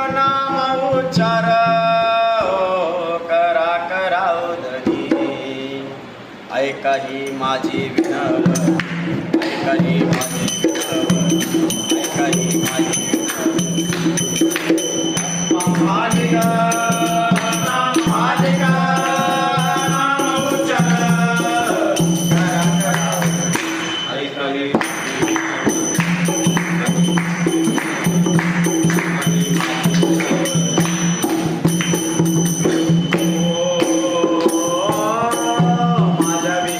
नाम उच्चार करा करावधनी ऐका ही माझी विनवणी ऐका ही माझी विनवणी ऐका ही माझी मालिका मालिका नाम उच्चार करा करावधनी ऐका ही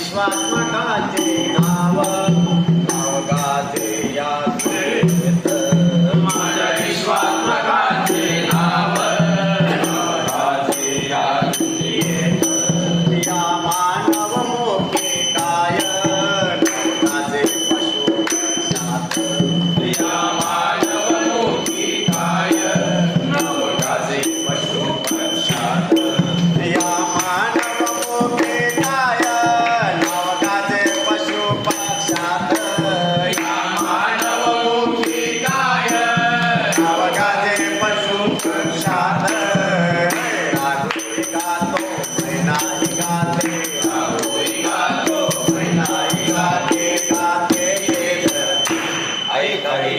विश्वात्मकाचे नाव गाते यात्रेत माझ्या विश्वात्मकाचे नाव गाते यात्रेत या मानव मोके काय नवगाचे पशु पक्षात या मानव मोके काय नवगाचे पशु पक्षात या मानव मोके काय गाते